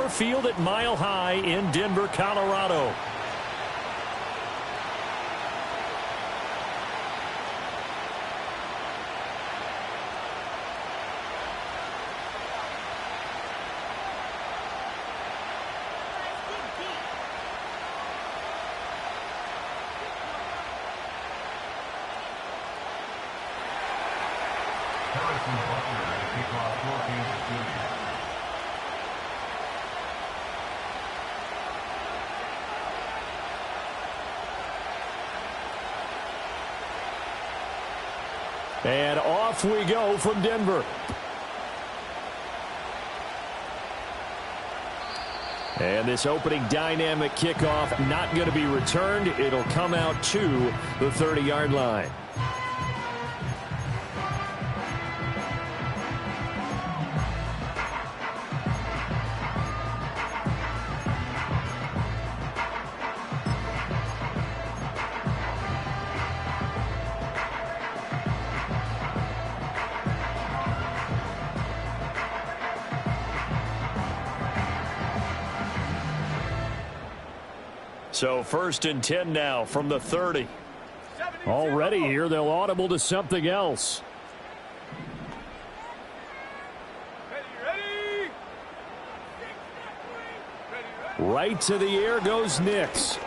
Ford Field at Mile High in Denver, Colorado. And off we go from Denver. And this opening dynamic kickoff not going to be returned. It'll come out to the 30-yard line. So 1st and 10 now from the 30. Already here, they'll audible to something else. Right to the air goes Nix.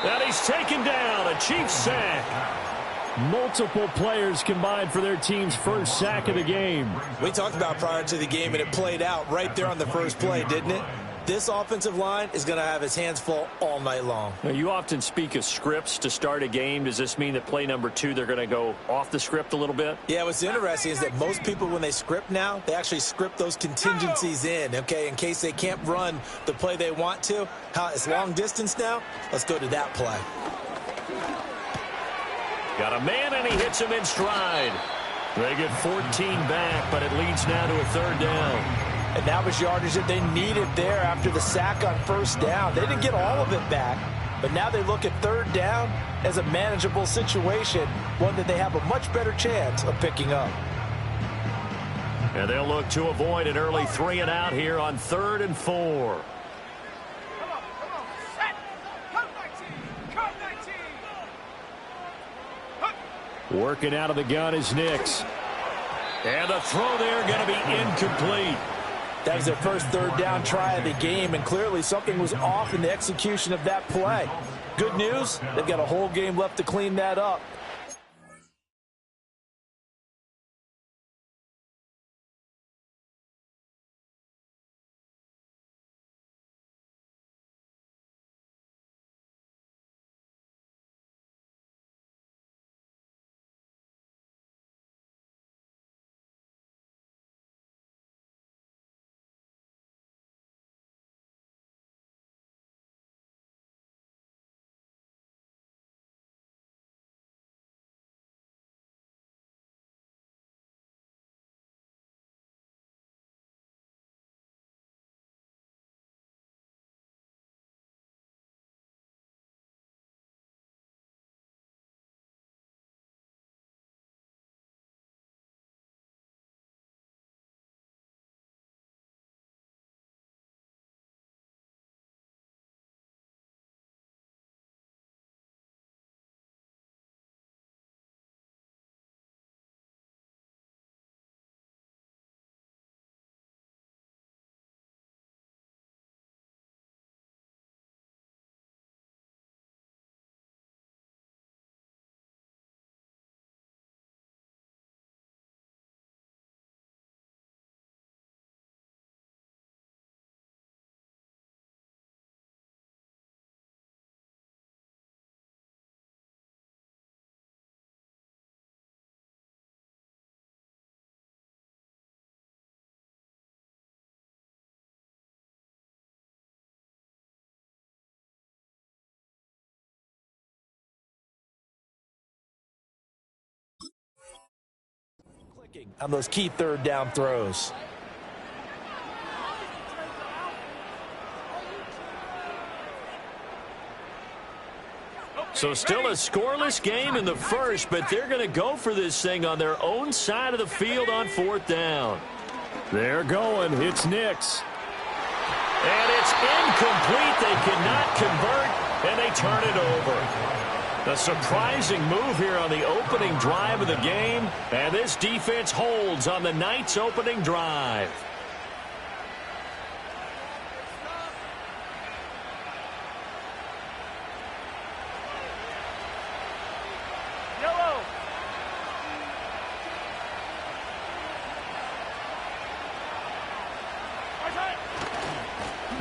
And he's taken down. A Chiefs sack. Multiple players combined for their team's first sack of the game. We talked about prior to the game, and it played out right there on the first play, didn't it? This offensive line is going to have his hands full all night long. Now, you often speak of scripts to start a game. Does this mean that play number 2, they're going to go off the script a little bit? Yeah, what's interesting is that most people, when they script now, they actually script those contingencies in, okay, in case they can't run the play they want to. It's long distance now. Let's go to that play. Got a man, and he hits him in stride. They get 14 back, but it leads now to a 3rd down. And that was yardage that they needed there after the sack on 1st down. They didn't get all of it back, but now they look at 3rd down as a manageable situation, one that they have a much better chance of picking up. And they'll look to avoid an early 3 and out here on 3rd and 4. Working out of the gun is Nix. And the throw there going to be incomplete. That was their first 3rd down try of the game, and clearly something was off in the execution of that play. Good news, they've got a whole game left to clean that up. On those key 3rd down throws. So still a scoreless game in the first, but they're going to go for this thing on their own side of the field on 4th down. They're going. It's Nix. And it's incomplete. They cannot convert, and they turn it over. A surprising move here on the opening drive of the game, and this defense holds on the Knights' opening drive.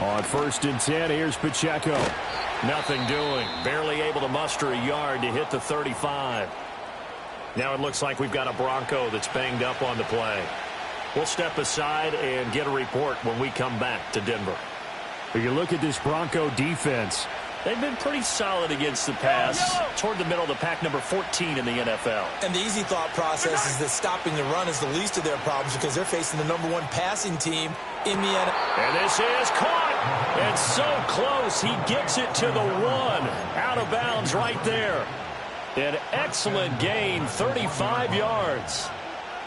On 1st and 10, here's Pacheco. Nothing doing. Barely able to muster a yard to hit the 35. Now it looks like we've got a Bronco that's banged up on the play. We'll step aside and get a report when we come back to Denver. If you look at this Bronco defense, they've been pretty solid against the pass. Toward the middle of the pack, number 14 in the NFL. And the easy thought process is that stopping the run is the least of their problems because they're facing the number 1 passing team in the NFL. And this is caught. And so close. He gets it to the 1. Out of bounds right there. An excellent gain, 35 yards.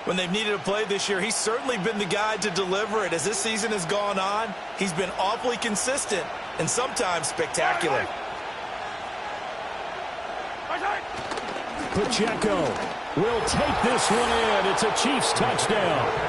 When they've needed a play this year, he's certainly been the guy to deliver it. As this season has gone on, he's been awfully consistent and sometimes spectacular. Pacheco will take this one in. It's a Chiefs touchdown.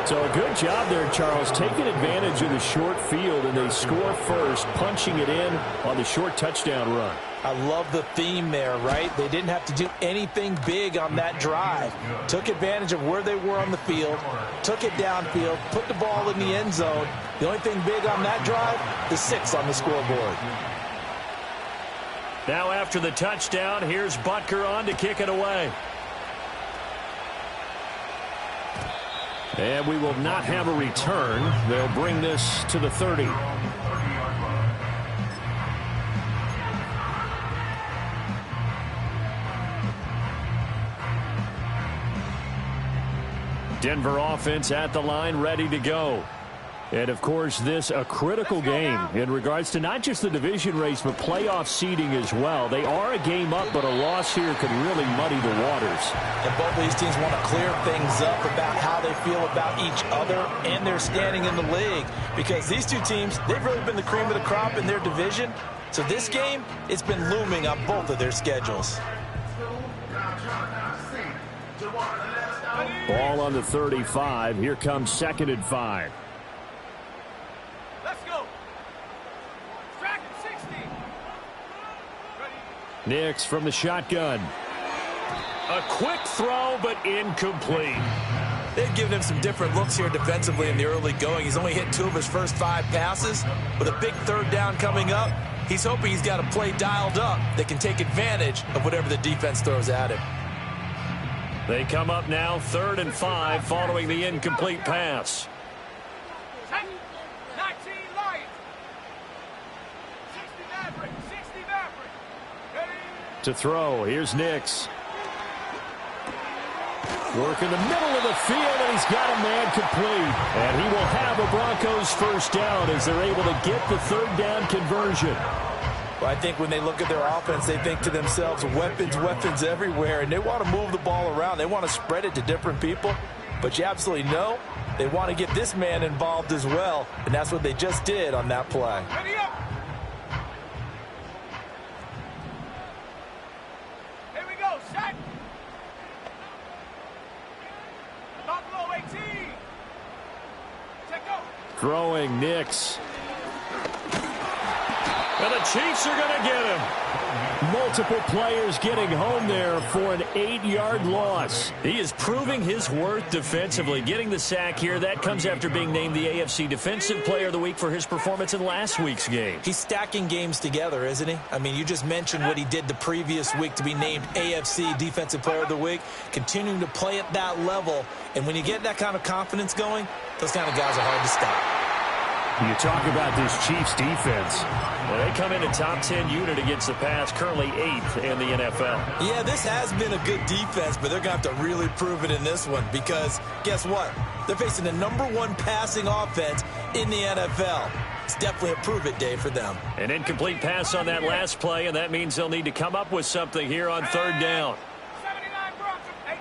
So a good job there, Charles, taking advantage of the short field, and they score first, punching it in on the short touchdown run. I love the theme there, right? They didn't have to do anything big on that drive. Took advantage of where they were on the field, took it downfield, put the ball in the end zone. The only thing big on that drive, the 6 on the scoreboard. Now after the touchdown, here's Butker on to kick it away. And we will not have a return. They'll bring this to the 30. Denver offense at the line, ready to go. And, of course, this a critical game in regards to not just the division race, but playoff seeding as well. They are a game up, but a loss here could really muddy the waters. And both of these teams want to clear things up about how they feel about each other and their standing in the league. Because these two teams, they've really been the cream of the crop in their division. So this game, it's been looming on both of their schedules. Ball on the 35. Here comes 2nd and 5. Nix from the shotgun. A quick throw, but incomplete. They've given him some different looks here defensively in the early going. He's only hit 2 of his first 5 passes. With a big 3rd down coming up, he's hoping he's got a play dialed up that can take advantage of whatever the defense throws at him. They come up now 3rd and 5 following the incomplete pass. To throw, here's Nix. Work in the middle of the field, and he's got a man complete. And he will have a Broncos first down as they're able to get the 3rd down conversion. Well, I think when they look at their offense, they think to themselves, weapons, weapons everywhere, and they want to move the ball around. They want to spread it to different people. But you absolutely know they want to get this man involved as well, and that's what they just did on that play. Ready up. Throwing Nix. And the Chiefs are going to get him. Multiple players getting home there for an 8-yard loss. He is proving his worth defensively. Getting the sack here, that comes after being named the AFC Defensive Player of the Week for his performance in last week's game. He's stacking games together, isn't he? I mean, you just mentioned what he did the previous week to be named AFC Defensive Player of the Week, continuing to play at that level. And when you get that kind of confidence going, those kind of guys are hard to stop. You talk about this Chiefs defense. Well, they come in a top 10 unit against the pass, currently 8th in the NFL. Yeah, this has been a good defense, but they're going to have to really prove it in this one because guess what? They're facing the #1 passing offense in the NFL. It's definitely a prove-it day for them. An incomplete pass on that last play, and that means they'll need to come up with something here on 3rd down. 79 Broncos, 18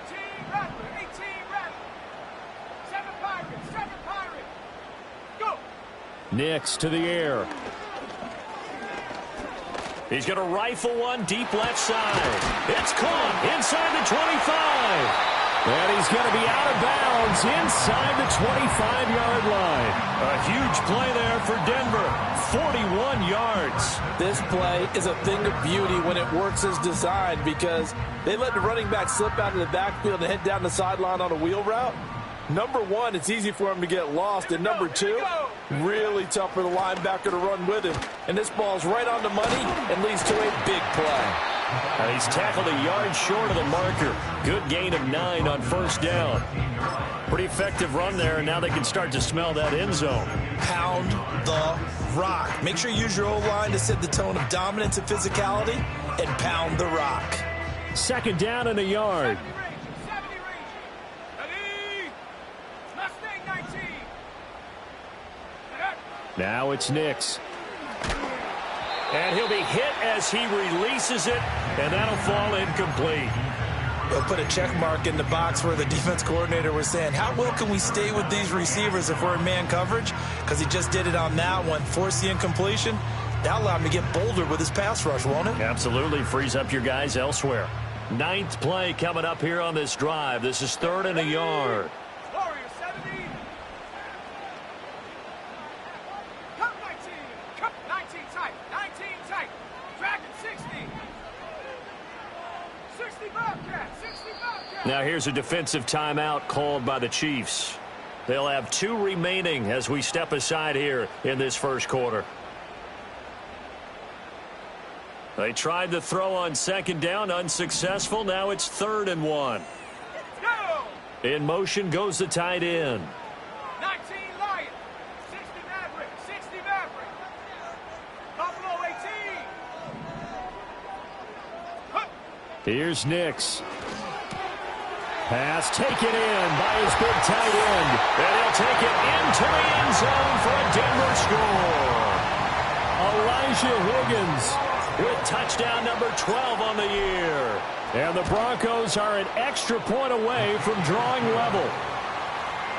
Rattler, 18 Rattler. 7 Pirates, 7 Pirates. Nix to the air. He's going to rifle one deep left side. It's caught inside the 25. And he's going to be out of bounds inside the 25-yard line. A huge play there for Denver. 41 yards. This play is a thing of beauty when it works as designed because they let the running back slip out of the backfield and head down the sideline on a wheel route. Number one, it's easy for him to get lost. And number two, really tough for the linebacker to run with him. And this ball's right on the money and leads to a big play. He's tackled a yard short of the marker. Good gain of 9 on first down. Pretty effective run there, and now they can start to smell that end zone. Pound the rock. Make sure you use your O-line to set the tone of dominance and physicality, and pound the rock. Second down and a yard. Now it's Nix. And he'll be hit as he releases it, and that'll fall incomplete. They'll put a check mark in the box where the defense coordinator was saying, how well can we stay with these receivers if we're in man coverage? Because he just did it on that one. Force the incompletion. That'll allow him to get bolder with his pass rush, won't it? Absolutely. Frees up your guys elsewhere. 9th play coming up here on this drive. This is 3rd and a yard. Now here's a defensive timeout called by the Chiefs. They'll have 2 remaining as we step aside here in this first quarter. They tried to throw on second down, unsuccessful. Now it's 3rd and 1. In motion goes the tight end. 19 Lions, 60 Maverick, 60 Maverick. Buffalo 18. Here's Nix. Pass taken in by his big tight end. And he'll take it into the end zone for a Denver score. Elijah Higgins with touchdown number 12 on the year. And the Broncos are an extra point away from drawing level.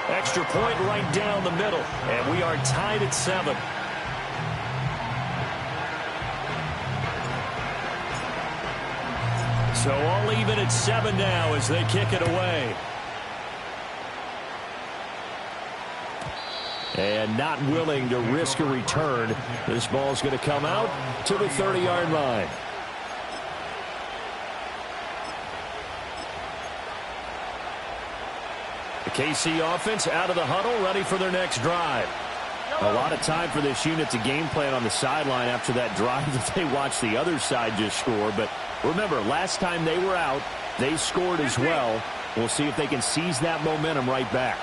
Extra point right down the middle. And we are tied at 7. So all even at 7 now as they kick it away. And not willing to risk a return. This ball's going to come out to the 30-yard line. The KC offense out of the huddle, ready for their next drive. A lot of time for this unit to game plan on the sideline after that drive that they watched the other side just score. But remember, last time they were out, they scored as well. We'll see if they can seize that momentum right back.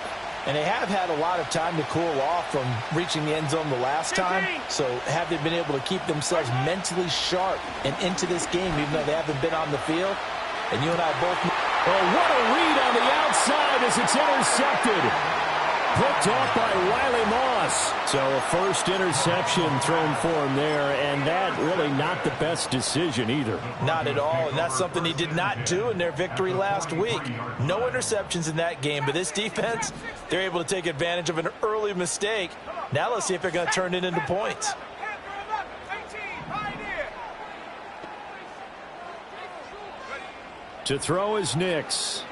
And they have had a lot of time to cool off from reaching the end zone the last time. So have they been able to keep themselves mentally sharp and into this game, even though they haven't been on the field? And you and I both know. Oh, what a read on the outside as it's intercepted. Picked off by Riley Moss. So a first interception thrown for him there, and that really not the best decision either. Not at all, and that's something he did not do in their victory last week. No interceptions in that game, but this defense, they're able to take advantage of an early mistake. Now let's see if they're going to turn it into points. To throw is Nix.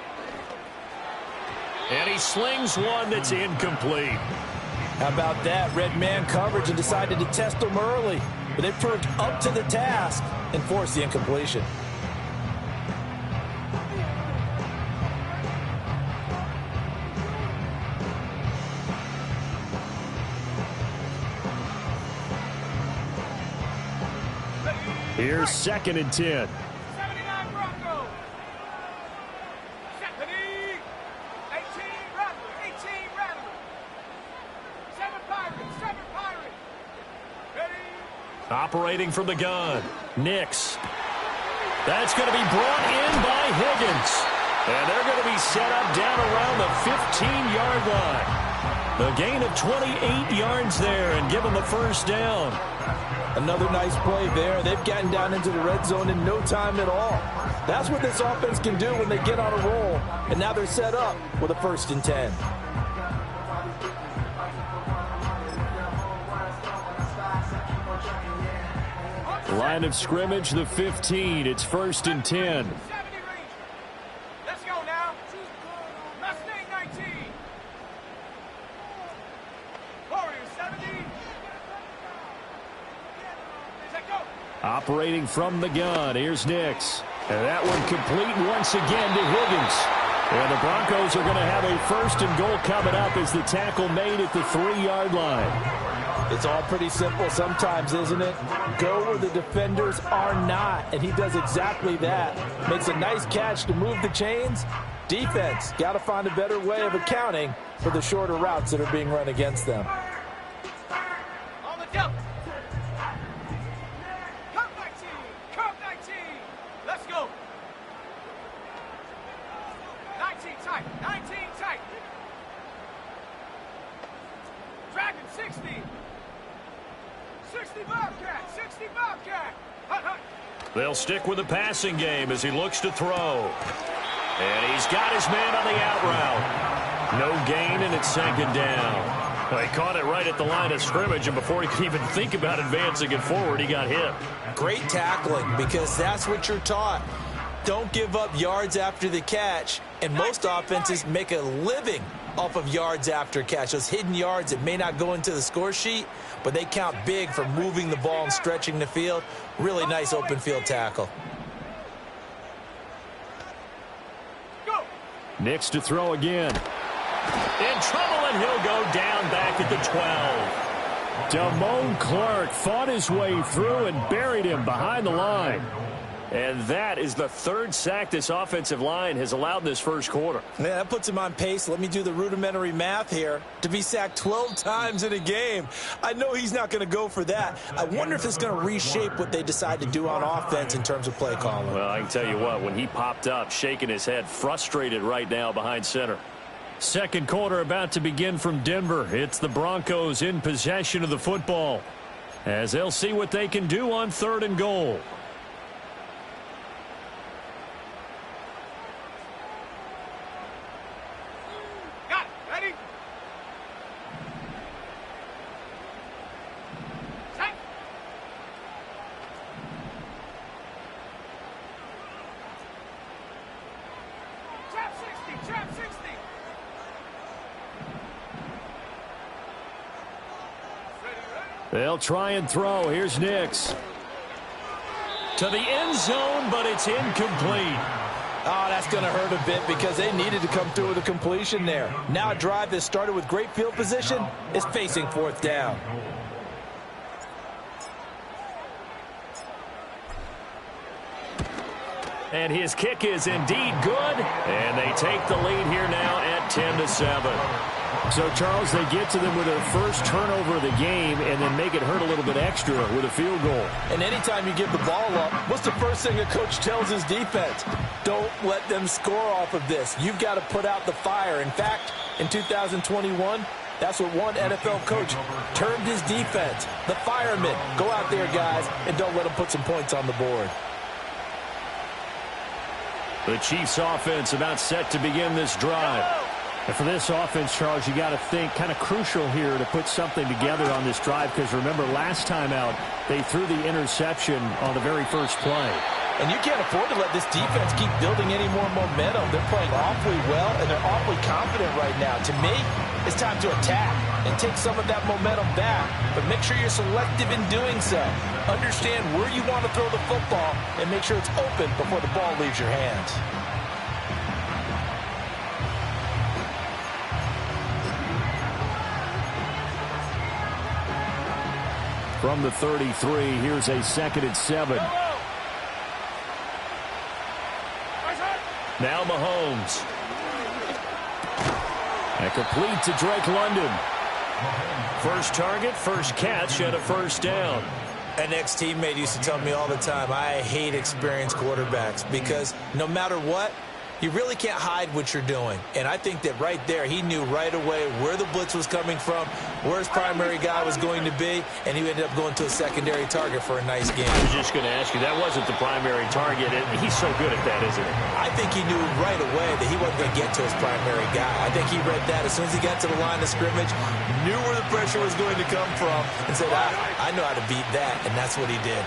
And he slings one that's incomplete. How about that? Red man coverage and decided to test them early. But they proved up to the task and forced the incompletion. Here's 2nd and 10. Operating from the gun, Nix. That's going to be brought in by Higgins. And they're going to be set up down around the 15-yard line. A gain of 28 yards there and give them the first down. Another nice play there. They've gotten down into the red zone in no time at all. That's what this offense can do when they get on a roll. And now they're set up with a 1st and 10. Line of scrimmage, the 15. It's 1st and 10. 70 range. Let's go now. Mustang 19. Warrior 70. Set go. Operating from the gun, here's Nix. And that one complete once again to Higgins. And the Broncos are going to have a 1st and goal coming up as the tackle made at the 3-yard line. It's all pretty simple sometimes, isn't it? Go where the defenders are not, and he does exactly that. Makes a nice catch to move the chains. Defense, got to find a better way of accounting for the shorter routes that are being run against them. On the jump. Cup 19. Cup 19. Let's go. 19 tight. 19 tight. Dragon 60. 60 Bobcat. 60 Bobcat. Hut, hut. They'll stick with the passing game as he looks to throw. And he's got his man on the out route. No gain, and it's 2nd down. Well, he caught it right at the line of scrimmage, and before he could even think about advancing it forward, he got hit. Great tackling, because that's what you're taught. Don't give up yards after the catch, and most offenses make a living off of yards after catch. Those hidden yards that may not go into the score sheet, but they count big for moving the ball and stretching the field. Really nice open field tackle. Go. Nix to throw again. In trouble, and he'll go down back at the 12. Damone Clark fought his way through and buried him behind the line. And that is the 3rd sack this offensive line has allowed this first quarter. Yeah, that puts him on pace. Let me do the rudimentary math here. To be sacked 12 times in a game, I know he's not going to go for that. I wonder if it's going to reshape what they decide to do on offense in terms of play calling. Well, I can tell you what, when he popped up, shaking his head, frustrated right now behind center. Second quarter about to begin from Denver. It's the Broncos in possession of the football, as they'll see what they can do on 3rd and goal. Got it. Ready? Set. Trap 60. Trap 60. Ready, ready. They'll try and throw. Here's Nix. To the end zone, but it's incomplete. Oh, that's going to hurt a bit because they needed to come through with a completion there. Now a drive that started with great field position is facing 4th down. And his kick is indeed good. And they take the lead here now at 10-7. So, Charles, they get to them with their first turnover of the game and then make it hurt a little bit extra with a field goal. And anytime you give the ball up, what's the first thing a coach tells his defense? Don't let them score off of this. You've got to put out the fire. In fact, in 2021, that's what one NFL coach termed his defense. The firemen. Go out there, guys, and don't let them put some points on the board. The Chiefs offense about set to begin this drive. And for this offense, Charles, you got to think kind of crucial here to put something together on this drive, because remember last time out they threw the interception on the very first play. And you can't afford to let this defense keep building any more momentum. They're playing awfully well, and they're awfully confident right now. To me, it's time to attack and take some of that momentum back. But make sure you're selective in doing so. Understand where you want to throw the football and make sure it's open before the ball leaves your hands. From the 33, here's a 2nd and 7. Now Mahomes. And complete to Drake London. First target, first catch, and a 1st down. An ex-teammate used to tell me all the time, I hate experienced quarterbacks because no matter what, you really can't hide what you're doing. And I think that right there, he knew right away where the blitz was coming from, where his primary guy was going to be, and he ended up going to a secondary target for a nice game. I was just going to ask you, that wasn't the primary target. He's so good at that, isn't he? I think he knew right away that he wasn't going to get to his primary guy. I think he read that as soon as he got to the line of scrimmage, knew where the pressure was going to come from, and said, I know how to beat that, and that's what he did.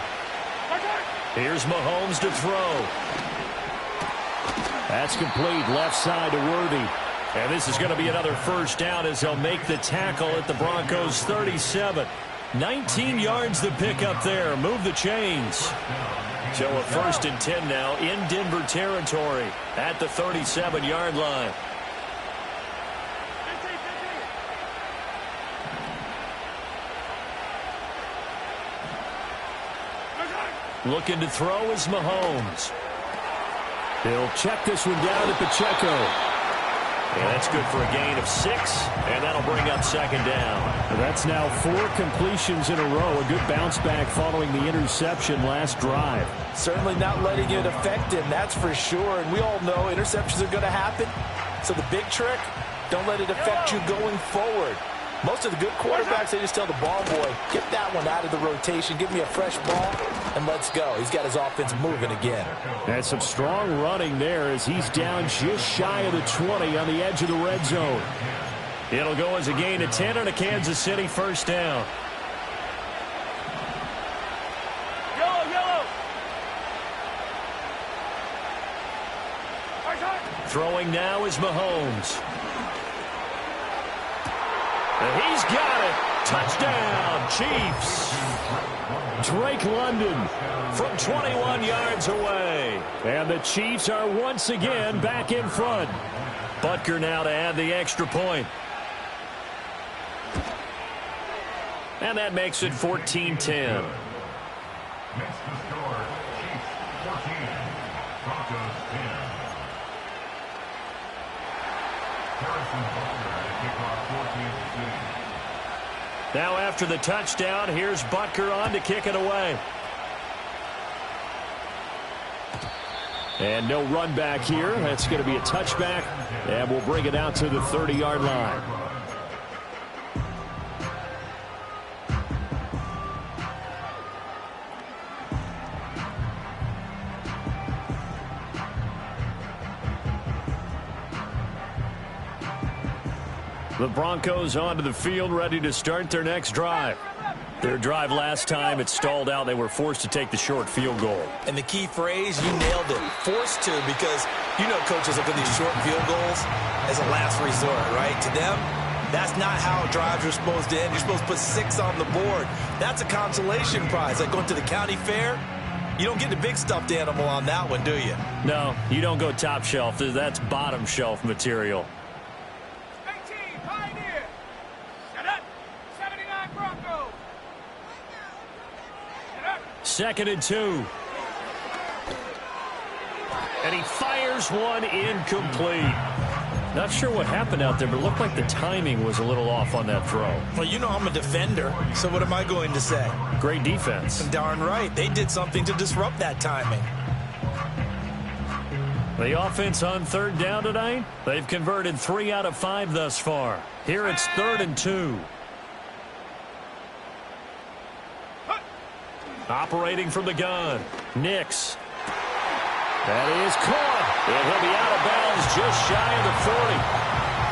Here's Mahomes to throw. That's complete, left side to Worthy. And this is going to be another first down as they'll make the tackle at the Broncos 37. 19 yards to pick up there. Move the chains. So a 1st and 10 now in Denver territory at the 37-yard line. Looking to throw is Mahomes. He'll check this one down to Pacheco. And that's good for a gain of 6, and that'll bring up 2nd down. That's now 4 completions in a row. A good bounce back following the interception last drive. Certainly not letting it affect him, that's for sure. And we all know interceptions are going to happen. So the big trick, don't let it affect you going forward. Most of the good quarterbacks, they just tell the ball boy, get that one out of the rotation, give me a fresh ball, and let's go. He's got his offense moving again. That's some strong running there as he's down just shy of the 20 on the edge of the red zone. It'll go as a gain of 10 on a Kansas City 1st down. Yellow. Throwing now is Mahomes. And he's got it. Touchdown, Chiefs. Drake London from 21 yards away. And the Chiefs are once again back in front. Butker now to add the extra point. And that makes it 14-10. Next to score, Chiefs 14, Broncos 10. Harrison Butker at kickoff 14-6. Now after the touchdown, here's Butker on to kick it away. And no run back here. That's going to be a touchback. And we'll bring it out to the 30-yard line. The Broncos onto the field, ready to start their next drive. Their drive last time, it stalled out. They were forced to take the short field goal. And the key phrase, you nailed it, forced to, because you know coaches look at these short field goals as a last resort, right? To them, that's not how drives are supposed to end. You're supposed to put 6 on the board. That's a consolation prize. Like going to the county fair, you don't get the big stuffed animal on that one, do you? No, you don't go top shelf. That's bottom shelf material. 18, Pioneer. Shut up. 79 Broncos. Shut up. 2nd and 2. And he fires one incomplete. Not sure what happened out there, but it looked like the timing was a little off on that throw. Well, you know I'm a defender, so what am I going to say? Great defense. Darn right. They did something to disrupt that timing. The offense on 3rd down tonight, they've converted 3 out of 5 thus far. Here it's 3rd and 2. Operating from the gun, Nix. That is caught, and he'll be out of bounds just shy of the 40.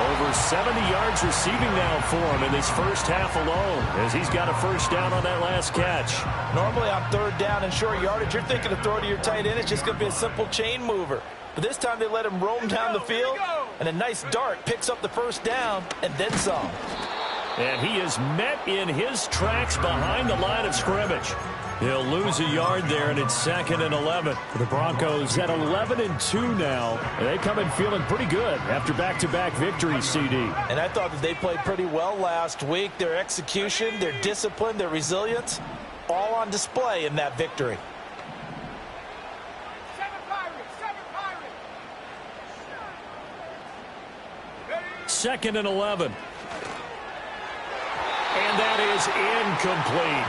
Over 70 yards receiving now for him in this first half alone, as he's got a 1st down on that last catch. Normally on 3rd down and short yardage, you're thinking of throwing to your tight end. It's just going to be a simple chain mover. But this time they let him roam down the field, and a nice dart picks up the 1st down and then some. And he is met in his tracks behind the line of scrimmage. He'll lose a yard there, and it's 2nd and 11. The Broncos at 11-2 now. They come in feeling pretty good after back-to-back victories, CD. And I thought that they played pretty well last week. Their execution, their discipline, their resilience, all on display in that victory. 7 Pirates. 2nd and 11. And that is incomplete.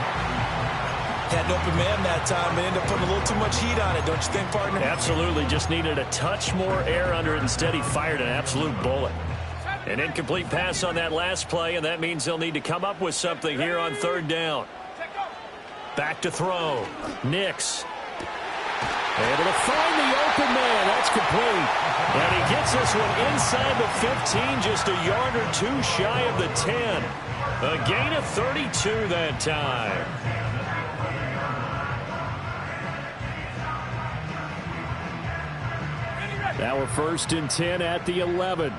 Had an open man that time, but ended up putting a little too much heat on it, don't you think, partner? Absolutely. Just needed a touch more air under it. Instead, he fired an absolute bullet. An incomplete pass on that last play, and that means they'll need to come up with something here on 3rd down. Back to throw. Nix. Able to find the open man. That's complete. And he gets this one inside the 15, just a yard or 2 shy of the 10. A gain of 32 that time. Now we're 1st and 10 at the 11.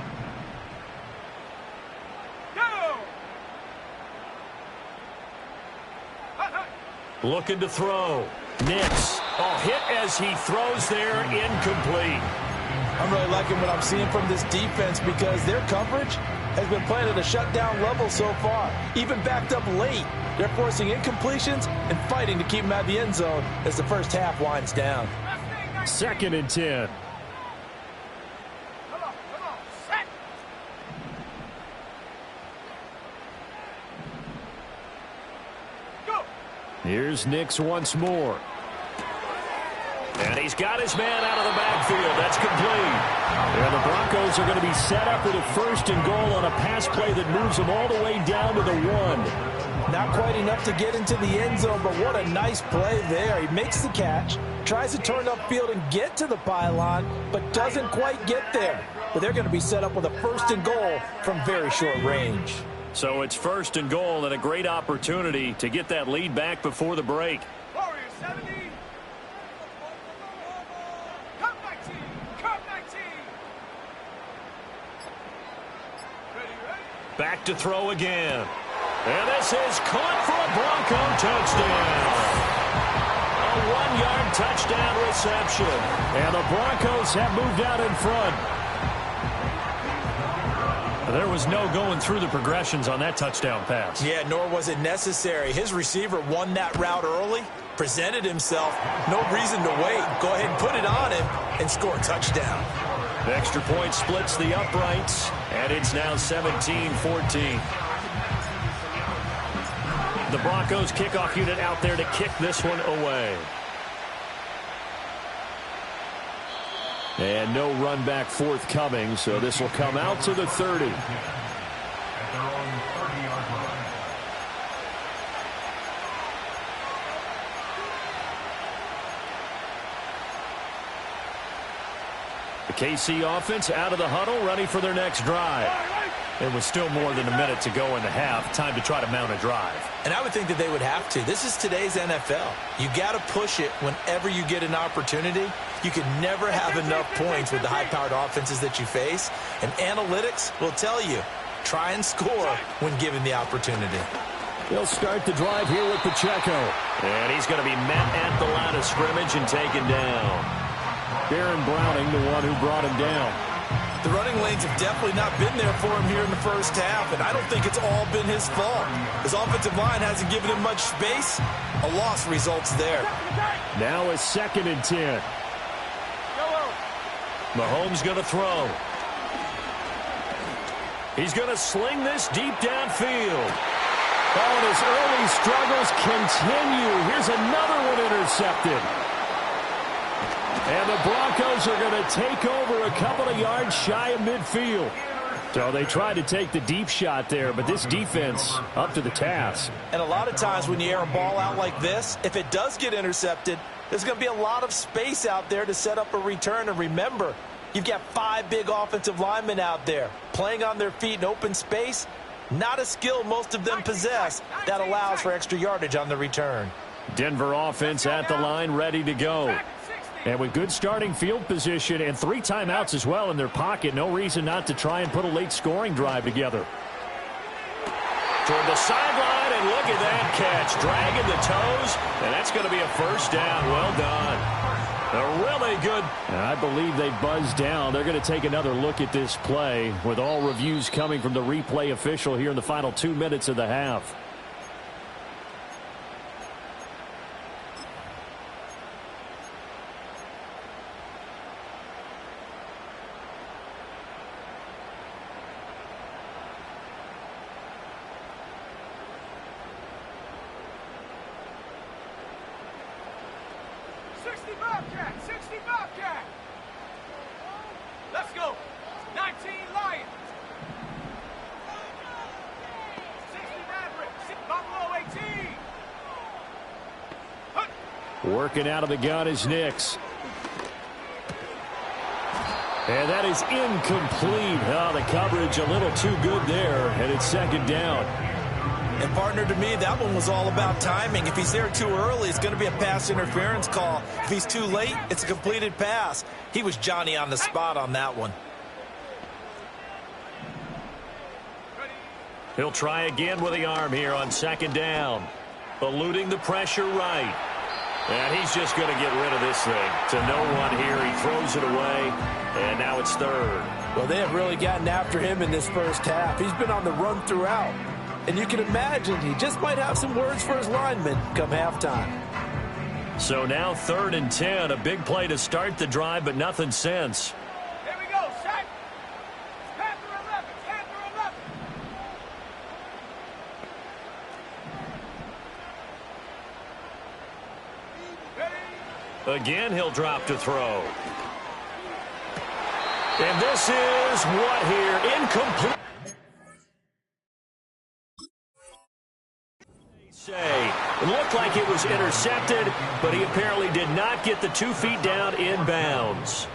Looking to throw. Nix. Oh, hit as he throws there, incomplete. I'm really liking what I'm seeing from this defense because their coverage has been playing at a shutdown level so far. Even backed up late, they're forcing incompletions and fighting to keep them out of the end zone as the first half winds down. 2nd and 10. Come on, set. Go. Here's Nix once more. And he's got his man out of the backfield. That's complete. And the Broncos are going to be set up with a 1st and goal on a pass play that moves them all the way down to the 1. Not quite enough to get into the end zone, but what a nice play there. He makes the catch, tries to turn upfield and get to the pylon, but doesn't quite get there. But they're going to be set up with a 1st and goal from very short range. So it's 1st and goal and a great opportunity to get that lead back before the break. Warriors 70. Cup 19. Cup 19. Ready? Back to throw again. And this is caught for a Bronco touchdown. A 1-yard touchdown reception. And the Broncos have moved out in front. There was no going through the progressions on that touchdown pass. Yeah, nor was it necessary. His receiver won that route early, presented himself, no reason to wait. Go ahead and put it on him and score a touchdown. The extra point splits the uprights, and it's now 17-14. The Broncos kickoff unit out there to kick this one away. And no run back forthcoming, so this will come out to the 30. At their own 30-yard line. The KC offense out of the huddle, ready for their next drive. It was still more than a minute to go in the half. Time to try to mount a drive. And I would think that they would have to. This is today's NFL. You got to push it whenever you get an opportunity. You can never have enough points with the high-powered offenses that you face. And analytics will tell you, try and score when given the opportunity. They'll start the drive here with Pacheco. And he's going to be met at the line of scrimmage and taken down. Baron Browning, the one who brought him down. The running lanes have definitely not been there for him here in the first half, and I don't think it's all been his fault. His offensive line hasn't given him much space. A loss results there. Now a 2nd and 10. Mahomes going to throw. He's going to sling this deep downfield. Oh, and his early struggles continue. Here's another one intercepted. And the Broncos are going to take over a couple of yards shy of midfield. So they tried to take the deep shot there, but this defense up to the task. And a lot of times when you air a ball out like this, if it does get intercepted, there's going to be a lot of space out there to set up a return. And remember, you've got 5 big offensive linemen out there playing on their feet in open space. Not a skill most of them possess that allows for extra yardage on the return. Denver offense at the line, ready to go. And with good starting field position and 3 timeouts as well in their pocket, no reason not to try and put a late scoring drive together. Toward the sideline, and look at that catch. Dragging the toes, and that's going to be a first down. Well done. A really good. I believe they buzzed down. They're going to take another look at this play with all reviews coming from the replay official here in the final 2 minutes of the half. Let's go. 19 Lions. 60 Mavericks. Buffalo 18. Working out of the gun is Nix. And that is incomplete. Oh, the coverage a little too good there, and it's 2nd down. And partner, to me, that one was all about timing. If he's there too early, it's going to be a pass interference call. If he's too late, it's a completed pass. He was Johnny on the spot on that one. He'll try again with the arm here on second down. Eluding the pressure right. And he's just going to get rid of this thing to no one here. He throws it away, and now it's third. Well, they have really gotten after him in this first half. He's been on the run throughout. And you can imagine he just might have some words for his linemen come halftime. So now 3rd and 10, a big play to start the drive, but nothing since. Here we go, set. Panther 11, Panther 11. Again, he'll drop to throw. And this is what here? Incomplete. It looked like it was intercepted, but he apparently did not get the 2 feet down in bounds.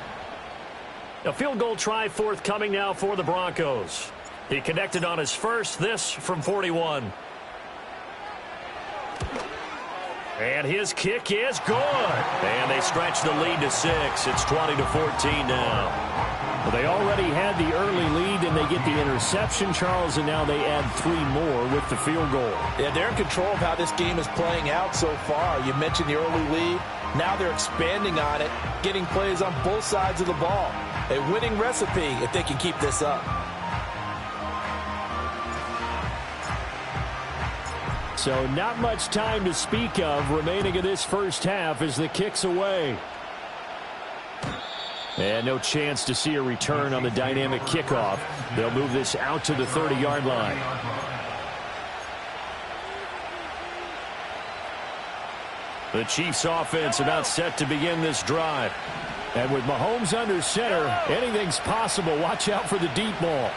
A field goal try forthcoming now for the Broncos. He connected on his first, this from 41. And his kick is good. And they stretch the lead to 6. It's 20-14 now. Well, they already had the early lead, and they get the interception, Charles, and now they add 3 more with the field goal. Yeah, they're in control of how this game is playing out so far. You mentioned the early lead. Now they're expanding on it, getting plays on both sides of the ball. A winning recipe if they can keep this up. So not much time to speak of remaining in this first half as the kick's away. And no chance to see a return on the dynamic kickoff. They'll move this out to the 30-yard line. The Chiefs offense about set to begin this drive. And with Mahomes under center, anything's possible. Watch out for the deep ball.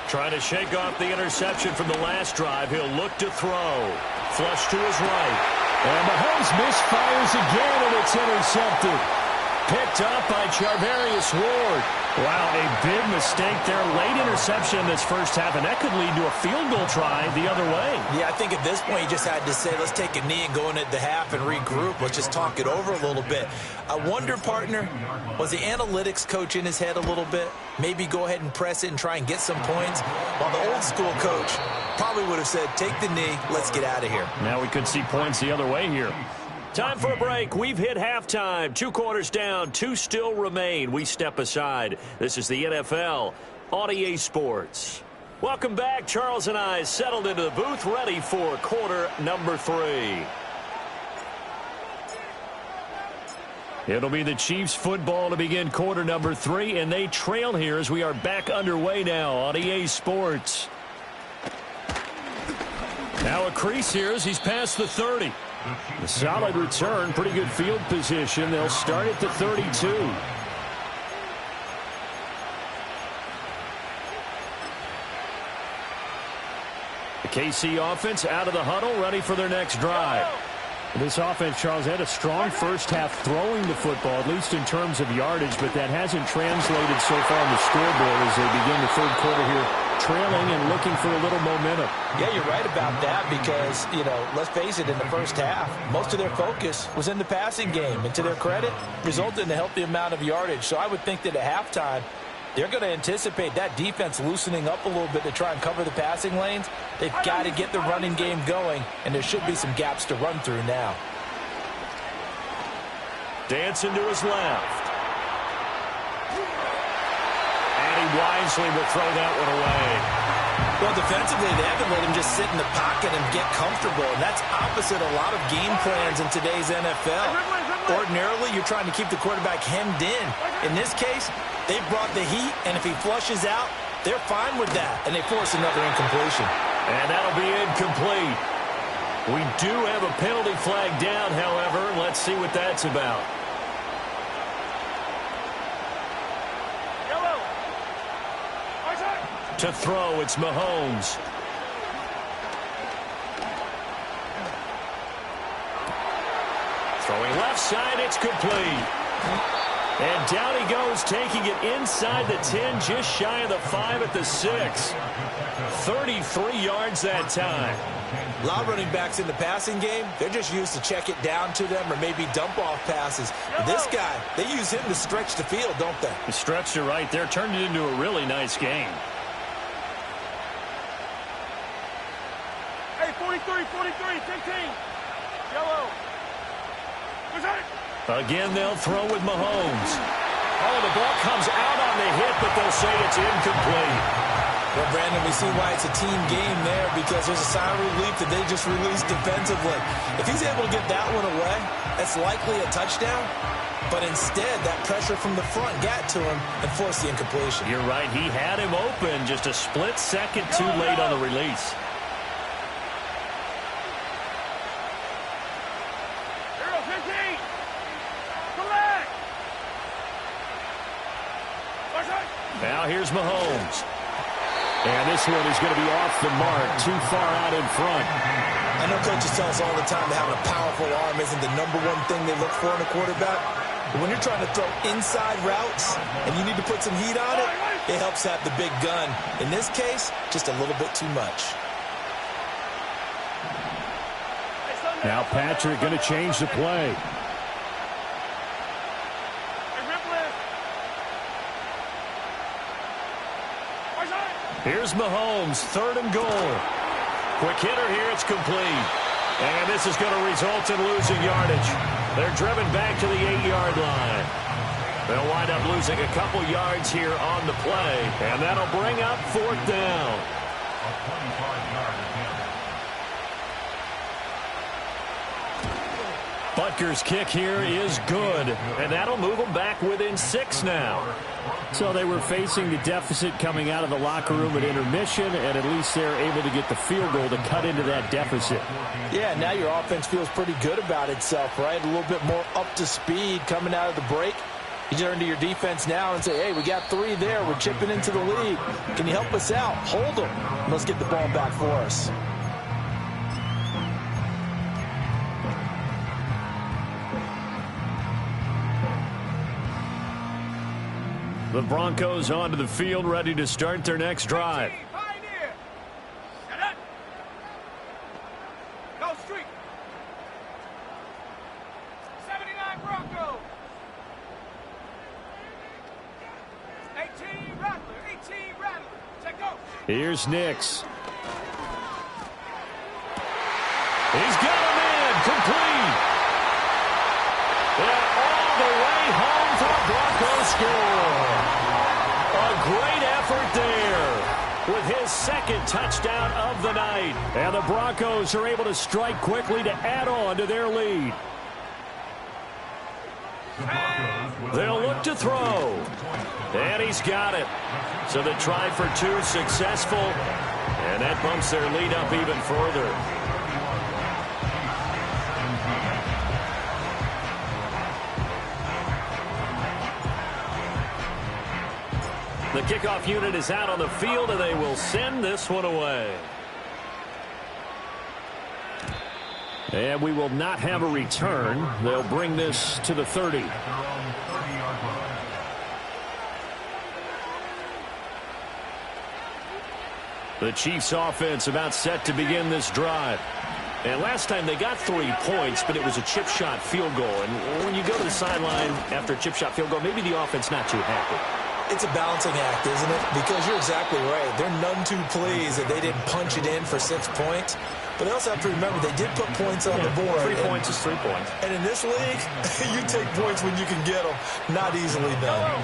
Trying to shake off the interception from the last drive. He'll look to throw. Flush to his right. And Mahomes misfires again, and it's intercepted. Picked up by Charvarius Ward. Wow, a big mistake there. Late interception in this first half, and that could lead to a field goal try the other way. Yeah, I think at this point you just had to say, let's take a knee and go into the half and regroup. Let's just talk it over a little bit. I wonder, partner, was the analytics coach in his head a little bit? Maybe go ahead and press it and try and get some points? While the old school coach probably would have said, take the knee, let's get out of here. Now we could see points the other way here. Time for a break. We've hit halftime. 2 quarters down. 2 still remain. We step aside. This is the NFL on EA Sports. Welcome back. Charles and I settled into the booth, ready for quarter number 3. It'll be the Chiefs football to begin quarter number 3, and they trail here as we are back underway now on EA Sports. Now a crease here as he's past the 30. A solid return, pretty good field position. They'll start at the 32. The KC offense out of the huddle, ready for their next drive. This offense, Charles, had a strong first half throwing the football, at least in terms of yardage, but that hasn't translated so far on the scoreboard as they begin the third quarter here, trailing and looking for a little momentum. Yeah, you're right about that because, you know, let's face it, in the first half, most of their focus was in the passing game. And to their credit, resulted in a healthy amount of yardage. So I would think that at halftime, they're going to anticipate that defense loosening up a little bit to try and cover the passing lanes. They've got to get the running game going, and there should be some gaps to run through now. Dancing to his left. And he wisely will throw that one away. Well, defensively, they haven't let him just sit in the pocket and get comfortable, and that's opposite a lot of game plans in today's NFL. Ordinarily, you're trying to keep the quarterback hemmed in. In this case, they brought the heat, and if he flushes out, they're fine with that, and they force another incompletion. And that'll be incomplete. We do have a penalty flag down, however. Let's see what that's about. To throw, it's Mahomes. Throwing left side, it's complete. And down he goes, taking it inside the 10, just shy of the 5 at the 6. 33 yards that time. A lot of running backs in the passing game, they're just used to check it down to them or maybe dump-off passes. But this guy, they use him to stretch the field, don't they? The stretch to right there turned it into a really nice game. Hey, 43, 15. Yellow. What's that? Again, they'll throw with Mahomes. Oh, the ball comes out on the hit, but they'll say it's incomplete. Well, Brandon, we see why it's a team game there because there's a sigh of relief that they just released defensively. If he's able to get that one away, that's likely a touchdown. But instead, that pressure from the front got to him and forced the incompletion. You're right. He had him open, just a split second too late on the release. Now here's Mahomes. And this one is going to be off the mark, too far out in front. I know coaches tell us all the time that having a powerful arm isn't the number one thing they look for in a quarterback. But when you're trying to throw inside routes and you need to put some heat on it, it helps have the big gun. In this case, just a little bit too much. Now Patrick going to change the play. Here's Mahomes, 3rd and goal. Quick hitter here, it's complete. And this is going to result in losing yardage. They're driven back to the 8-yard line. They'll wind up losing a couple yards here on the play. And that'll bring up 4th down. A 25-yard attempt. Butker's kick here is good. And that'll move them back within 6 now. So they were facing the deficit coming out of the locker room at intermission, and at least they're able to get the field goal to cut into that deficit. Yeah, now your offense feels pretty good about itself, right? A little bit more up to speed coming out of the break. You turn to your defense now and say, hey, we got 3 there. We're chipping into the lead. Can you help us out? Hold them. And let's get the ball back for us. The Broncos onto the field, ready to start their next drive. Pioneer. Set up. Go street. 79 Broncos. 18 Rattler. Check go. Here's Nix. He's got him in, complete. And all the way home for a Broncos score. A great effort there with his 2nd touchdown of the night. And the Broncos are able to strike quickly to add on to their lead. They'll look to throw. And he's got it. So the try for 2 successful. And that bumps their lead up even further. The kickoff unit is out on the field, and they will send this one away. And we will not have a return. They'll bring this to the 30. At their own 30-yard line. The Chiefs offense about set to begin this drive. And last time they got 3 points, but it was a chip shot field goal. And when you go to the sideline after a chip shot field goal, maybe the offense not too happy. It's a balancing act, isn't it? Because you're exactly right. They're none too pleased that they didn't punch it in for 6 points. But they also have to remember they did put points on the board. 3 points is 3 points. And in this league, you take points when you can get them. Not easily done.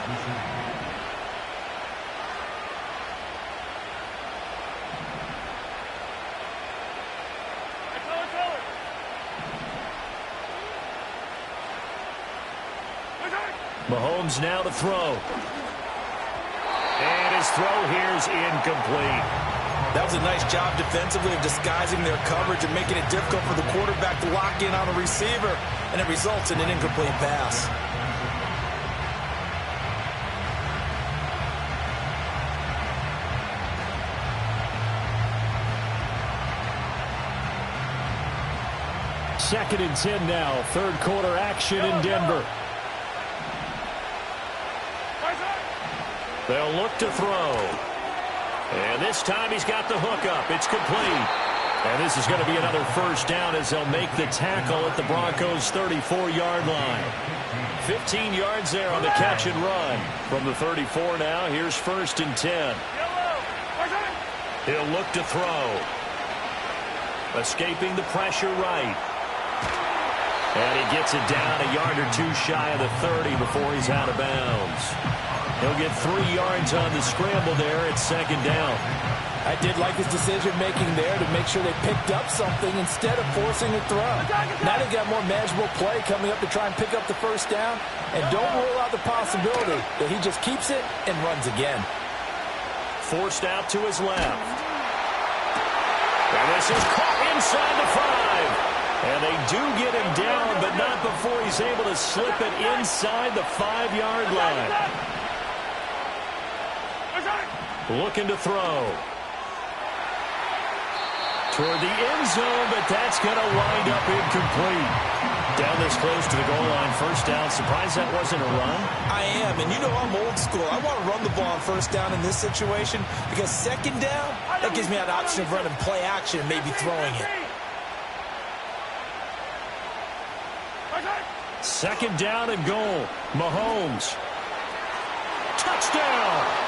Mahomes now to throw. And his throw here is incomplete. That was a nice job defensively of disguising their coverage and making it difficult for the quarterback to lock in on a receiver. And it results in an incomplete pass. Second and 10 now. 3rd quarter action in Denver. They'll look to throw. And this time he's got the hook up. It's complete. And this is going to be another first down as they'll make the tackle at the Broncos' 34-yard line. 15 yards there on the catch and run. From the 34 now, here's 1st and 10. He'll look to throw. Escaping the pressure right. And he gets it down a yard or two shy of the 30 before he's out of bounds. He'll get 3 yards on the scramble there at 2nd down. I did like his decision-making there to make sure they picked up something instead of forcing a throw. Now they got more manageable play coming up to try and pick up the first down. And don't rule out the possibility that he just keeps it and runs again. Forced out to his left. And this is caught inside the 5. And they do get him down, but not before he's able to slip it inside the 5-yard line. Looking to throw. Toward the end zone, but that's going to wind up incomplete. Down this close to the goal line, first down. Surprised that wasn't a run? I am, and you know I'm old school. I want to run the ball on first down in this situation because 2nd down, that gives me an option of running play action and maybe throwing it. 2nd down and goal. Mahomes. Touchdown!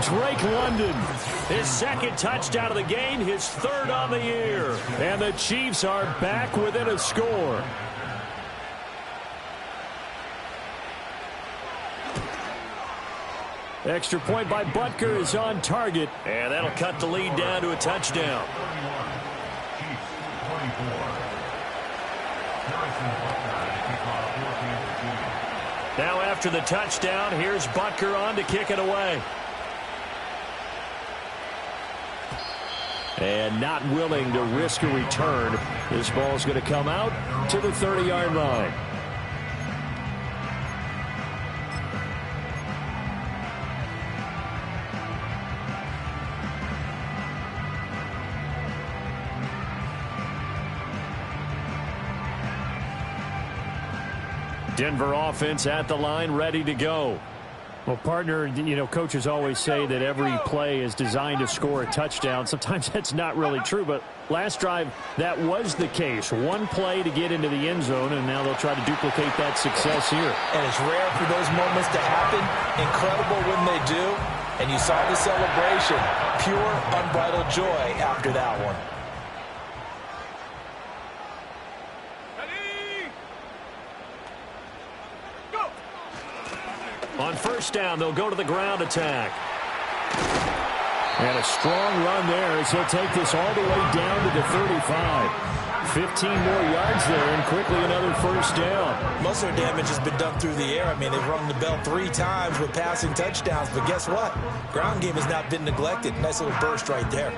Drake London, his 2nd touchdown of the game, his 3rd on the year. And the Chiefs are back within a score. Extra point by Butker is on target. And that'll cut the lead down to a touchdown. Now after the touchdown, here's Butker on to kick it away. And not willing to risk a return. This ball's going to come out to the 30-yard line. Denver offense at the line, ready to go. Well, partner, you know, coaches always say that every play is designed to score a touchdown. Sometimes that's not really true, but last drive, that was the case. One play to get into the end zone, and now they'll try to duplicate that success here. And it's rare for those moments to happen. Incredible when they do. And you saw the celebration. Pure, unbridled joy after that one. On first down, they'll go to the ground attack. And a strong run there as he'll take this all the way down to the 35. 15 more yards there and quickly another first down. Most of their damage has been done through the air. I mean, they've rung the bell 3 times with passing touchdowns. But guess what? Ground game has not been neglected. Nice little burst right there.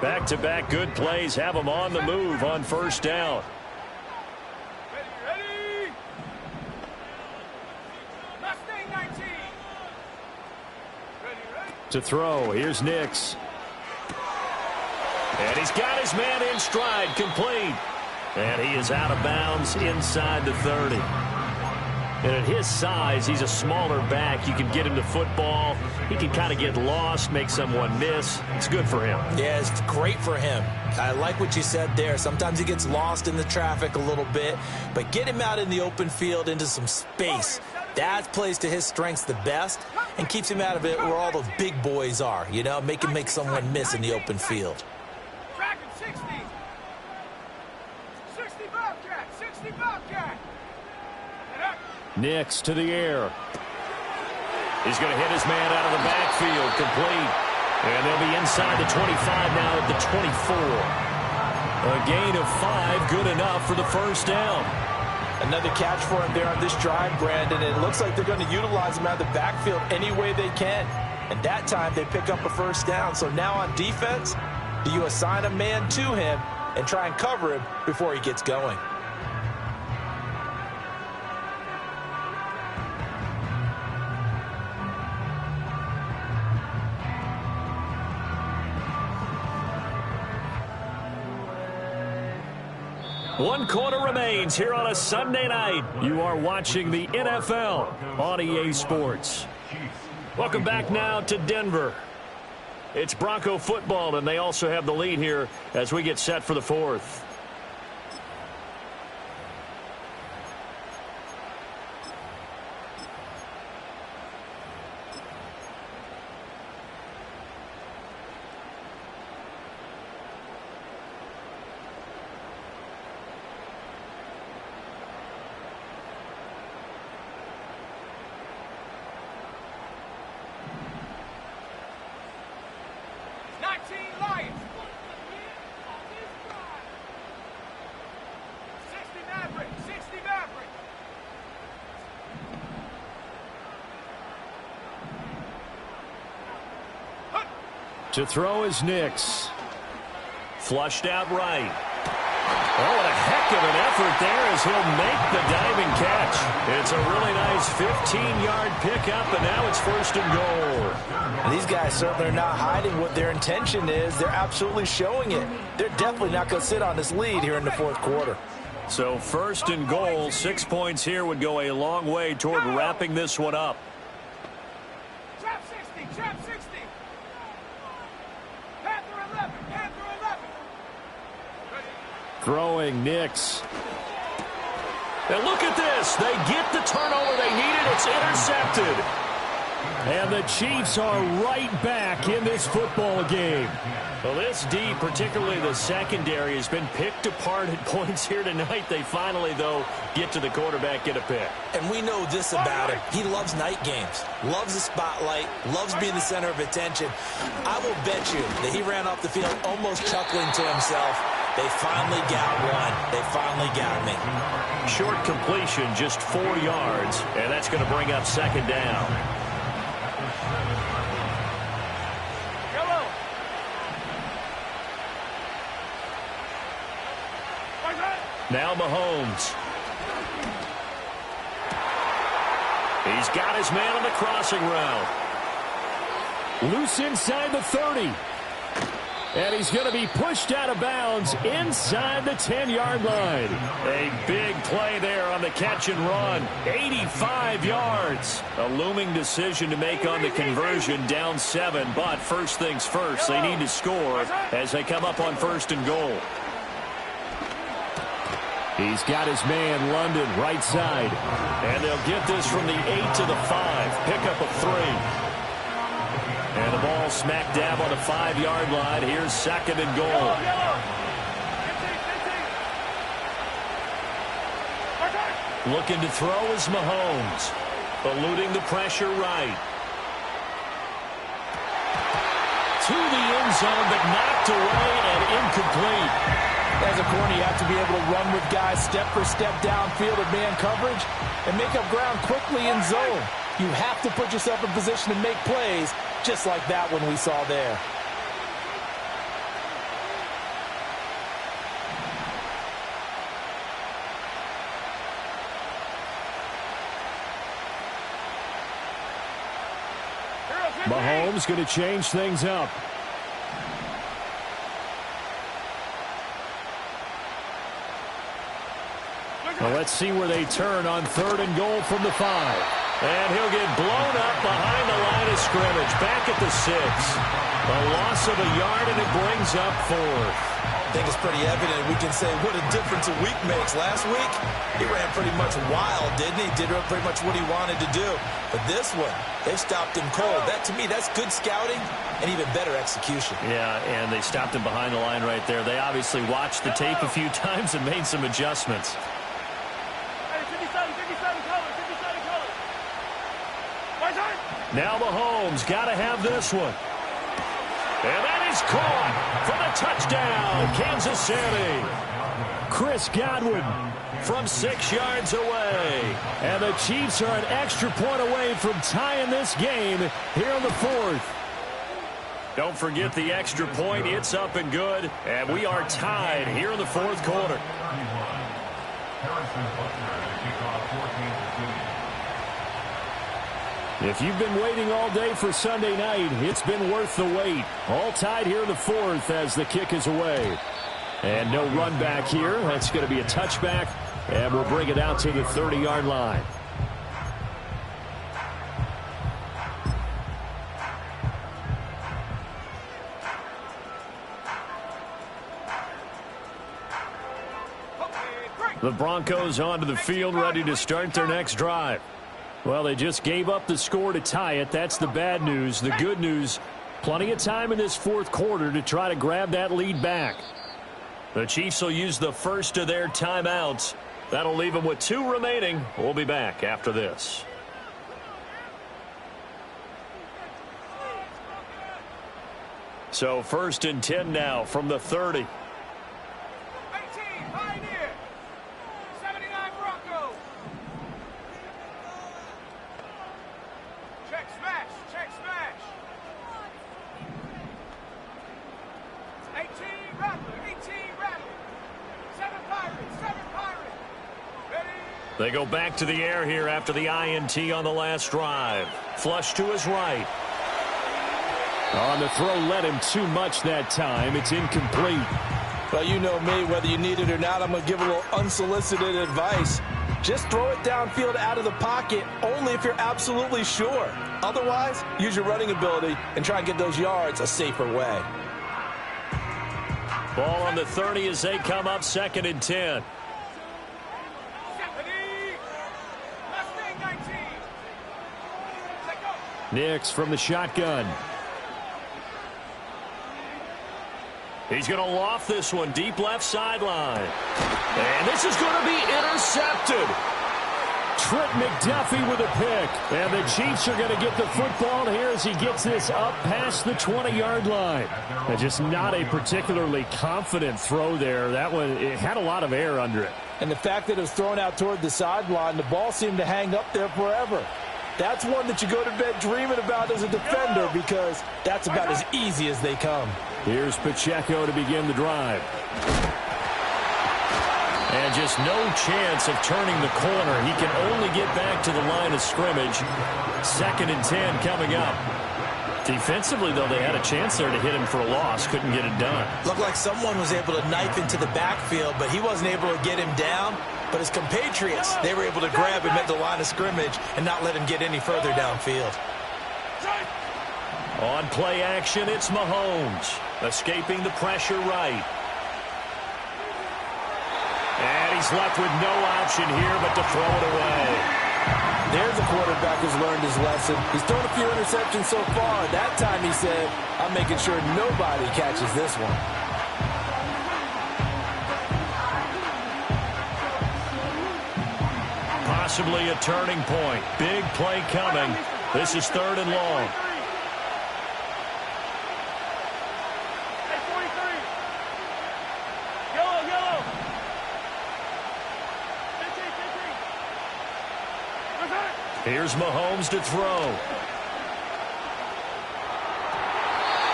Back-to-back good plays have them on the move on first down. To throw, here's Nix. And he's got his man in stride, complete. And he is out of bounds inside the 30. And at his size, he's a smaller back. You can get him to football. He can kind of get lost, make someone miss. It's good for him. Yeah, it's great for him. I like what you said there. Sometimes he gets lost in the traffic a little bit. But get him out in the open field into some space. That plays to his strengths the best and keeps him out of it where all the big boys are, you know, make him make someone miss in the open field. Track him, 60. 60 Bobcat, 60 Bobcat. Nix to the air. He's going to hit his man out of the backfield, complete. And they'll be inside the 25 now at the 24. A gain of 5, good enough for the first down. Another catch for him there on this drive, Brandon. And it looks like they're going to utilize him out of the backfield any way they can. And that time they pick up a first down. So now on defense, do you assign a man to him and try and cover him before he gets going? 1 quarter remains here on a Sunday night. You are watching the NFL on EA Sports. Welcome back now to Denver. It's Bronco football, and they also have the lead here as we get set for the fourth. To throw is Nix. Flushed out right. Oh, what a heck of an effort there as he'll make the diving catch. It's a really nice 15-yard pickup, and now it's 1st and goal. And these guys certainly are not hiding what their intention is. They're absolutely showing it. They're definitely not going to sit on this lead here in the 4th quarter. So 1st and goal, 6 points here would go a long way toward wrapping this one up. Trap 60, trap 60. Panther 11, Panther 11. Throwing Nix. And look at this. They get the turnover they needed. It's intercepted. And the Chiefs are right back in this football game. Well, this D, particularly the secondary, has been picked apart at points here tonight. They finally, though, get to the quarterback, get a pick. And we know this about him. He loves night games, loves the spotlight, loves being the center of attention. I will bet you that he ran off the field almost chuckling to himself. They finally got one. They finally got me. Short completion, just 4 yards, and that's going to bring up 2nd down. Now Mahomes. He's got his man on the crossing route. Loose inside the 30. And he's going to be pushed out of bounds inside the 10-yard line. A big play there on the catch and run. 85 yards. A looming decision to make on the conversion, down 7. But first things first, they need to score as they come up on 1st and goal. He's got his man, London, right side. And they'll get this from the 8 to the 5. Pick up a 3. And the ball smack dab on the 5-yard line. Here's 2nd and goal. Looking to throw is Mahomes. Eluding the pressure right. To the end zone, but knocked away and incomplete. As a corner, you have to be able to run with guys step for step downfield in man coverage and make up ground quickly in zone. You have to put yourself in position to make plays, just like that one we saw there. Mahomes going to change things up. Well, let's see where they turn on 3rd and goal from the 5. And he'll get blown up behind the line of scrimmage. Back at the 6. A loss of a yard, and it brings up 4th. I think it's pretty evident. We can say what a difference a week makes. Last week, he ran pretty much wild, didn't he? Did pretty much what he wanted to do. But this one, they stopped him cold. That, to me, that's good scouting and even better execution. Yeah, and they stopped him behind the line right there. They obviously watched the tape a few times and made some adjustments. Now Mahomes got to have this one. And that is caught for the touchdown, Kansas City. Chris Godwin from 6 yards away. And the Chiefs are an extra point away from tying this game here in the 4th. Don't forget the extra point. It's up and good. And we are tied here in the 4th quarter. If you've been waiting all day for Sunday night, it's been worth the wait. All tied here in the 4th as the kick is away. And no run back here. That's going to be a touchback, and we'll bring it out to the 30-yard line. The Broncos onto the field, ready to start their next drive. Well, they just gave up the score to tie it. That's the bad news. The good news, plenty of time in this fourth quarter to try to grab that lead back. The Chiefs will use the first of their timeouts. That'll leave them with 2 remaining. We'll be back after this. So 1st and 10 now from the 30. 18, Pioneer. 79 Broncos. Check smash, check smash. 18 Rattler, 18 Rattler. 7 Pirates, 7 Pirates. Ready? They go back to the air here after the INT on the last drive. Flush to his right. On the throw, led him too much that time. It's incomplete. Well, you know me, whether you need it or not, I'm going to give a little unsolicited advice. Just throw it downfield out of the pocket, only if you're absolutely sure. Otherwise, use your running ability and try and get those yards a safer way. Ball on the 30 as they come up 2nd and 10. Mustang 19. Let go. Nix from the shotgun. He's going to loft this one deep left sideline. And this is going to be intercepted. Trent McDuffie with a pick. And the Chiefs are going to get the football here as he gets this up past the 20-yard line. And just not a particularly confident throw there. That one, it had a lot of air under it. And the fact that it was thrown out toward the sideline, the ball seemed to hang up there forever. That's one that you go to bed dreaming about as a defender because that's about as easy as they come. Here's Pacheco to begin the drive. And just no chance of turning the corner. He can only get back to the line of scrimmage. 2nd and 10 coming up. Defensively, though, they had a chance there to hit him for a loss. Couldn't get it done. Looked like someone was able to knife into the backfield, but he wasn't able to get him down. But his compatriots, they were able to grab him at the line of scrimmage and not let him get any further downfield. On play action, it's Mahomes. Escaping the pressure right. And he's left with no option here but to throw it away. There's a quarterback who's learned his lesson. He's thrown a few interceptions so far. That time he said, I'm making sure nobody catches this one. Possibly a turning point. Big play coming. This is 3rd and long. Here's Mahomes to throw.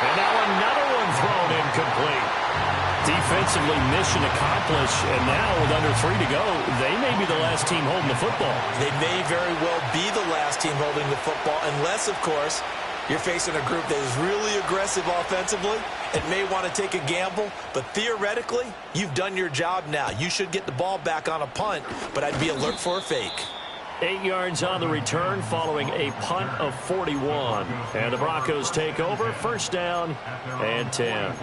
And now another one thrown incomplete. Defensively, mission accomplished. And now with under 3 to go, they may be the last team holding the football. They may very well be the last team holding the football, unless, of course, you're facing a group that is really aggressive offensively and may want to take a gamble. But theoretically, you've done your job now. You should get the ball back on a punt, but I'd be alert for a fake. 8 yards on the return following a punt of 41. And the Broncos take over. 1st down and 10.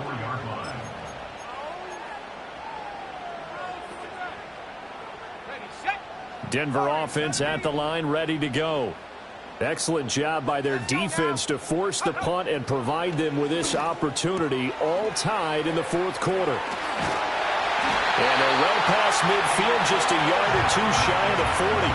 Denver offense at the line, ready to go. Excellent job by their defense to force the punt and provide them with this opportunity, all tied in the 4th quarter. And they're well past midfield, just a yard or 2 shy of the 40.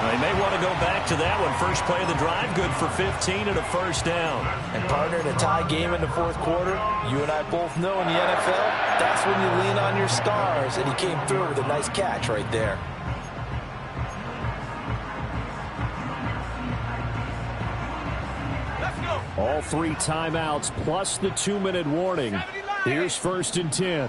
They may want to go back to that one. First play of the drive, good for 15 and a 1st down. And partner, in a tie game in the 4th quarter, you and I both know in the NFL, that's when you lean on your stars. And he came through with a nice catch right there. All 3 timeouts plus the 2-minute warning. Here's 1st and 10.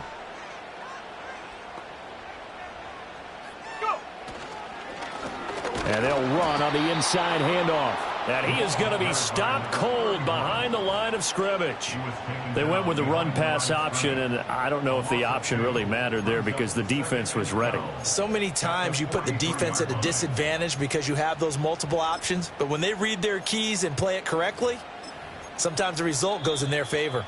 And they'll run on the inside handoff. And he is going to be stopped cold behind the line of scrimmage. They went with the run-pass option, and I don't know if the option really mattered there because the defense was ready. So many times you put the defense at a disadvantage because you have those multiple options, but when they read their keys and play it correctly, sometimes the result goes in their favor.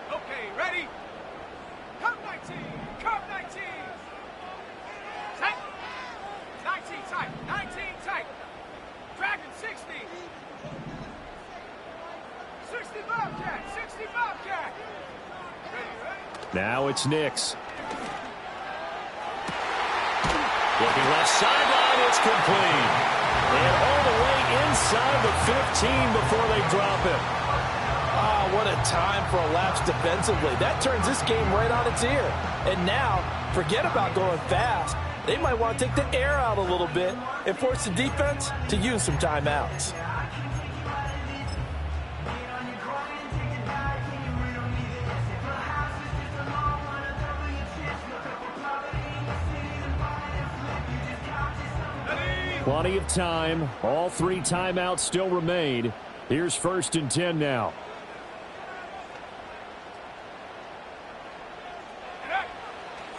Okay, ready? Curve 19, curve 19. Tight. 19 tight, 19 tight. Dragon 60. 60 Bobcat, 60 Bobcat. Ready? Now it's Nix. Looking left sideline, it's complete. And all the way inside the 15 before they drop it. Ah, what a time for a lapse defensively. That turns this game right on its ear. And now, forget about going fast. They might want to take the air out a little bit and force the defense to use some timeouts. Plenty of time. All 3 timeouts still remain. Here's 1st and 10 now.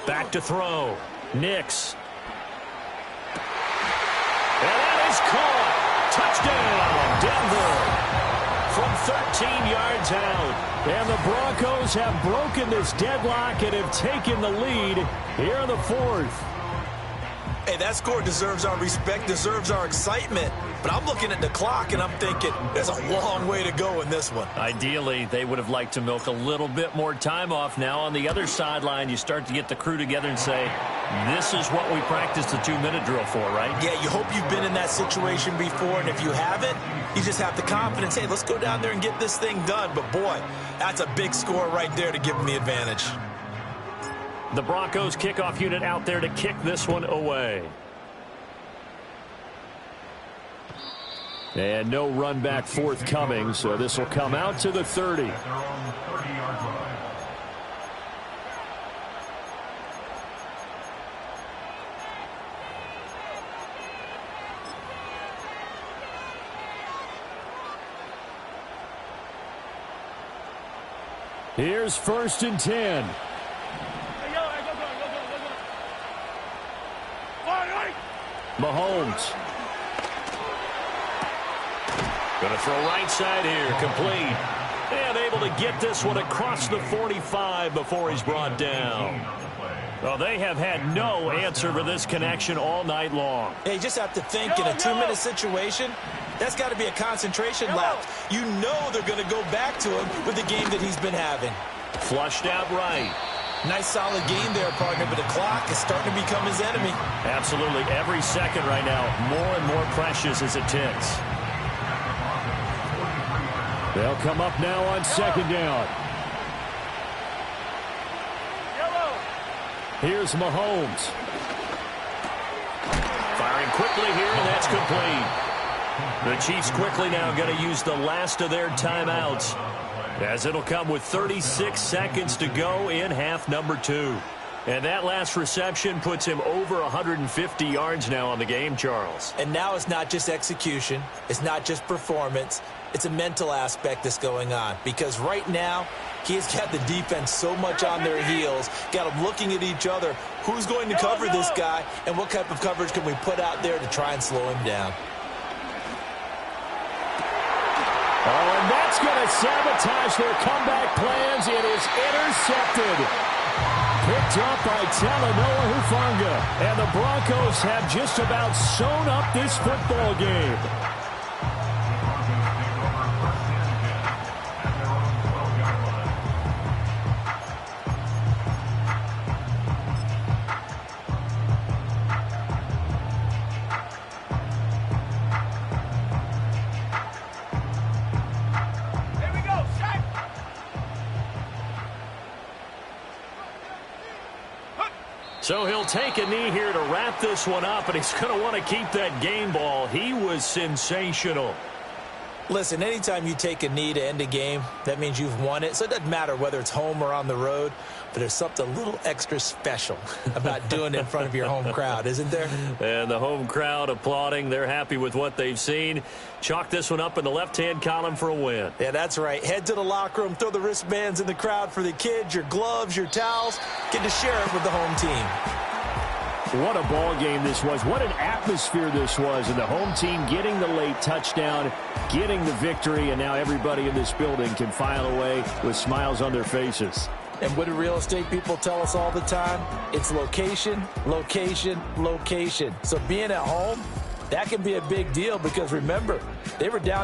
Back to throw. Nix. And that is caught. Touchdown, Denver. From 13 yards out. And the Broncos have broken this deadlock and have taken the lead here in the 4th. Hey, that score deserves our respect, deserves our excitement. But I'm looking at the clock, and I'm thinking there's a long way to go in this one. Ideally, they would have liked to milk a little bit more time off. Now on the other sideline, you start to get the crew together and say, this is what we practiced the 2-minute drill for, right? Yeah, you hope you've been in that situation before, and if you haven't, you just have the confidence, hey, let's go down there and get this thing done. But, boy, that's a big score right there to give them the advantage. The Broncos kickoff unit out there to kick this one away. And no run back forthcoming, so this will come out to the 30. At their own 30-yard line. Here's 1st and 10. Mahomes. Going to throw right side here, complete. And able to get this one across the 45 before he's brought down. Well, they have had no answer for this connection all night long. Hey, you just have to think in a 2-minute situation, that's got to be a concentration lapse. You know they're going to go back to him with the game that he's been having. Flushed out right. Nice solid game there, partner, but the clock is starting to become his enemy. Absolutely. Every second right now, more and more precious as it ticks. They'll come up now on 2nd down. Here's Mahomes. Firing quickly here, and that's complete. The Chiefs quickly now going to use the last of their timeouts, as it'll come with 36 seconds to go in half number 2. And that last reception puts him over 150 yards now on the game, Charles. And now it's not just execution. It's not just performance. It's a mental aspect that's going on. Because right now, he's got the defense so much on their heels, got them looking at each other. Who's going to cover this guy, and what type of coverage can we put out there to try and slow him down? Oh, and that's going to sabotage their comeback plans. It is intercepted. Picked up by Talanoa Hufanga. And the Broncos have just about sewn up this football game. So he'll take a knee here to wrap this one up, and he's going to want to keep that game ball. He was sensational. Listen, anytime you take a knee to end a game, that means you've won it. So it doesn't matter whether it's home or on the road, but there's something a little extra special about doing it in front of your home crowd, isn't there? And the home crowd applauding. They're happy with what they've seen. Chalk this one up in the left-hand column for a win. Yeah, that's right. Head to the locker room, throw the wristbands in the crowd for the kids, your gloves, your towels. Get to share it with the home team. What a ball game this was. What an atmosphere this was. And the home team getting the late touchdown, getting the victory, and now everybody in this building can file away with smiles on their faces. And what do real estate people tell us all the time? It's location, location, location. So being at home, that can be a big deal because, remember, they were down